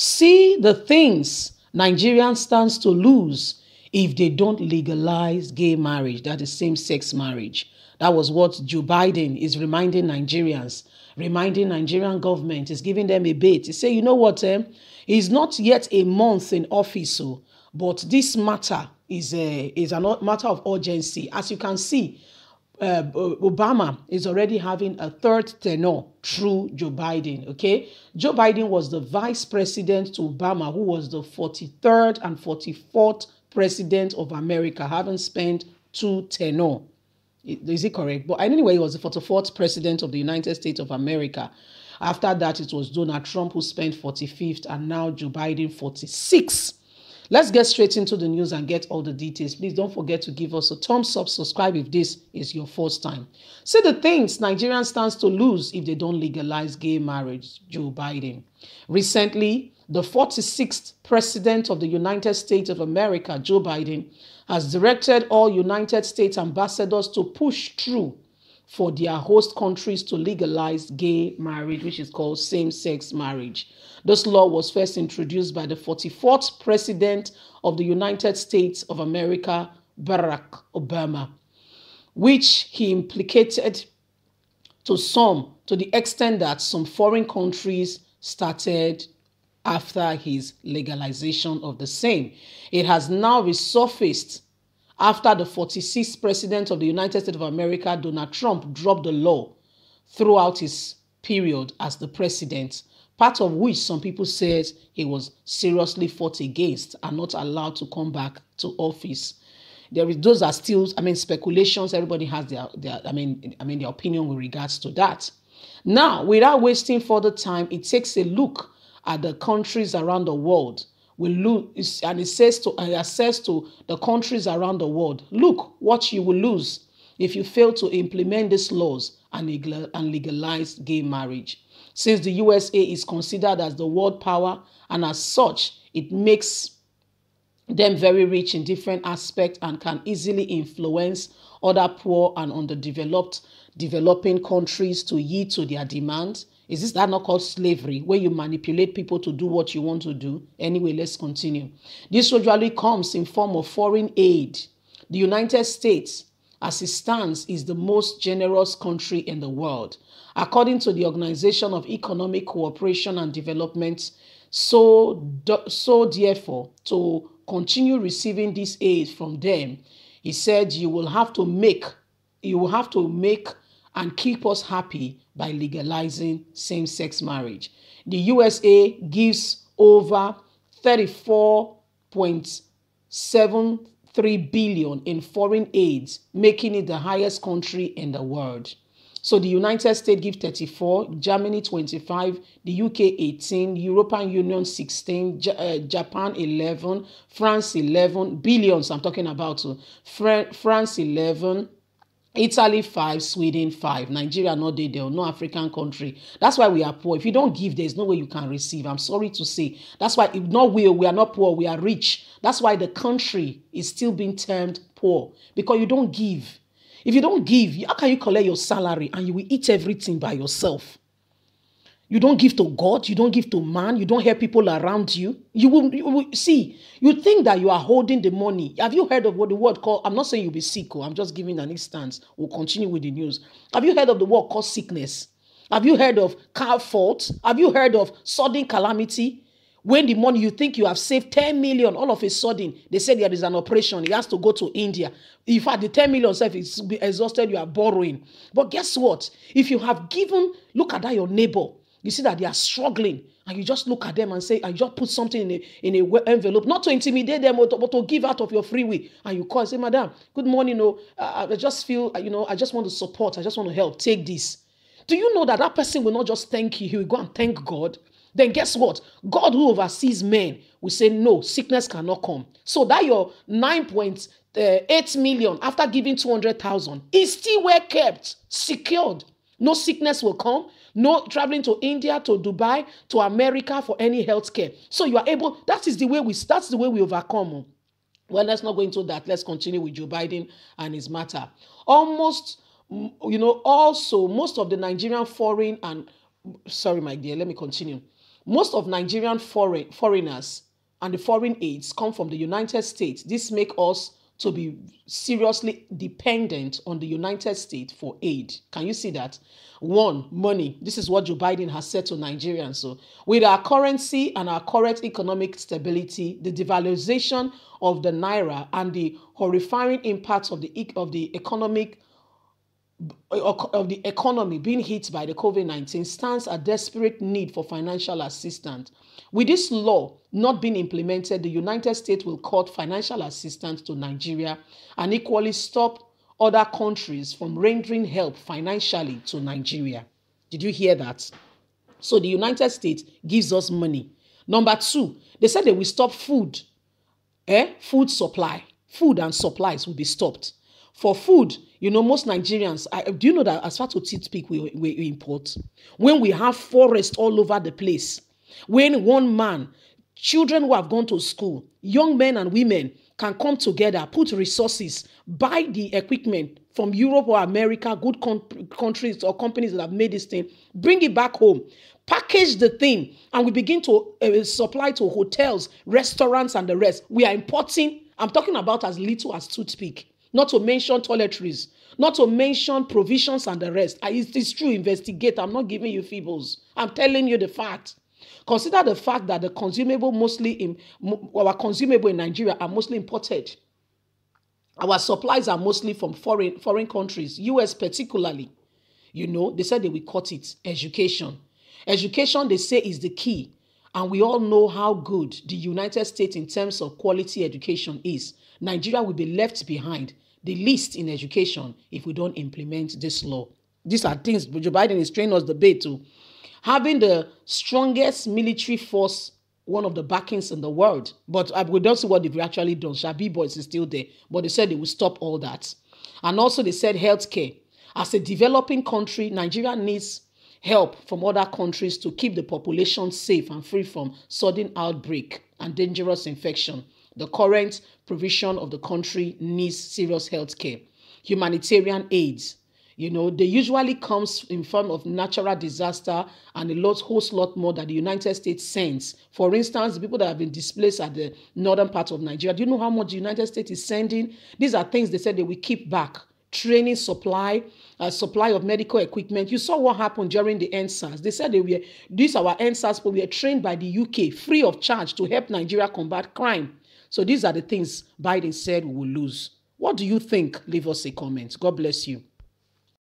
See the things Nigerians stands to lose if they don't legalize gay marriage, that is same-sex marriage. That was what Joe Biden is reminding Nigerians, reminding Nigerian government, is giving them a bait. He say, you know what, he's not yet a month in office, so, but this matter is a matter of urgency. As you can see, Obama is already having a third tenure through Joe Biden, okay? Joe Biden was the vice president to Obama, who was the 43rd and 44th president of America, having spent two tenure. Is it correct? But anyway, he was the 44th president of the United States of America. After that, it was Donald Trump who spent 45th, and now Joe Biden 46th. Let's get straight into the news and get all the details. Please don't forget to give us a thumbs up, subscribe if this is your first time. See the things Nigerians stands to lose if they don't legalize gay marriage, Joe Biden. Recently, the 46th president of the United States of America, Joe Biden, has directed all United States ambassadors to push through for their host countries to legalize gay marriage, which is called same-sex marriage. This law was first introduced by the 44th president of the United States of America, Barack Obama, which he implicated to the extent that some foreign countries started after his legalization of the same. It has now resurfaced after the 46th president of the United States of America, Donald Trump, dropped the law throughout his period as the president, part of which some people said he was seriously fought against and not allowed to come back to office. Those are still, speculations. Everybody has their opinion with regards to that. Now, without wasting further time, it takes a look at the countries around the world. We look, and it says to the countries around the world, look what you will lose if you fail to implement these laws and legalize gay marriage. Since the USA is considered as the world power, and as such, it makes them very rich in different aspects and can easily influence other poor and developing countries to yield to their demands. Is that not called slavery, where you manipulate people to do what you want to do? Anyway, let's continue. This usually comes in form of foreign aid. The United States, as it stands, is the most generous country in the world. According to the Organization of Economic Cooperation and Development, so therefore, to continue receiving this aid from them, he said, you will have to make and keep us happy by legalizing same-sex marriage. The USA gives over $34.73 billion in foreign aid, making it the highest country in the world. So the United States gives 34, Germany 25, the UK 18, European Union 16, Japan 11, France 11 billions. I'm talking about France 11. Italy 5, Sweden 5, Nigeria not there, no African country. That's why we are poor. If you don't give, there's no way you can receive. I'm sorry to say. That's why if not we are not poor, we are rich. That's why the country is still being termed poor, because you don't give. If you don't give, how can you collect your salary and you will eat everything by yourself? You don't give to God, you don't give to man, you don't help people around you. You will see, you think that you are holding the money. Have you heard of what the word called, I'm not saying you'll be sick, I'm just giving an instance. We'll continue with the news. Have you heard of the word called sickness? Have you heard of car fault? Have you heard of sudden calamity? When the money you think you have saved 10 million, all of a sudden, they say there is an operation. He has to go to India. In fact, the 10 million self is exhausted, you are borrowing. But guess what? If you have given, look at that, your neighbor. You see that they are struggling, and you just look at them and say, and you just put something in a envelope, not to intimidate them, but to give out of your free will. And you call and say, Madam, good morning. I just feel, I just want to support. I just want to help. Take this. Do you know that person will not just thank you? He will go and thank God. Then guess what? God, who oversees men, will say, no, sickness cannot come. So that your 9.8 million after giving 200,000 is still well kept, secured. No sickness will come. No traveling to India, to Dubai, to America for any health care. So you are able, that's the way we overcome. Well, let's not go into that. Let's continue with Joe Biden and his matter. Also, most of the Nigerian foreign and, sorry, my dear, let me continue. Most of Nigerian foreigners and the foreign aids come from the United States. This makes us to be seriously dependent on the United States for aid. Can you see that? One, money. This is what Joe Biden has said to Nigerians. So with our currency and our current economic stability, the devaluation of the naira and the horrifying impacts of the economy being hit by the COVID-19 stands a desperate need for financial assistance. With this law not being implemented, the United States will cut financial assistance to Nigeria and equally stop other countries from rendering help financially to Nigeria. Did you hear that? So the United States gives us money. Number two, they said they will stop food. Food supply. Food and supplies will be stopped. For food, most Nigerians, do you know that as far as toothpick we import? When we have forests all over the place, when one man, children who have gone to school, young men and women can come together, put resources, buy the equipment from Europe or America, good countries or companies that have made this thing, bring it back home, package the thing, and we begin to supply to hotels, restaurants, and the rest. We are importing, I'm talking about as little as toothpick. Not to mention toiletries, not to mention provisions and the rest. It is true, investigate. I'm not giving you fibbles. I'm telling you the fact. Consider the fact that our consumable in Nigeria are mostly imported. Our supplies are mostly from foreign countries, US particularly. They said they will cut it. Education, they say, is the key. And we all know how good the United States in terms of quality education is. Nigeria will be left behind, the least in education, if we don't implement this law. These are things Joe Biden is training us debate to. Having the strongest military force, one of the backings in the world. But we don't see what they've actually done. Shabi boys is still there. But they said they will stop all that. And also they said healthcare. As a developing country, Nigeria needs help from other countries to keep the population safe and free from sudden outbreak and dangerous infection. The current provision of the country needs serious health care. Humanitarian aids, they usually comes in form of natural disaster and a whole lot more that the United States sends. For instance, the people that have been displaced at the northern part of Nigeria, do you know how much the United States is sending? These are things they said they will keep back. Training, supply of medical equipment. You saw what happened during the NSAS. They said these our NSAS, but we are trained by the UK free of charge to help Nigeria combat crime. So these are the things Biden said we will lose. What do you think? Leave us a comment. God bless you.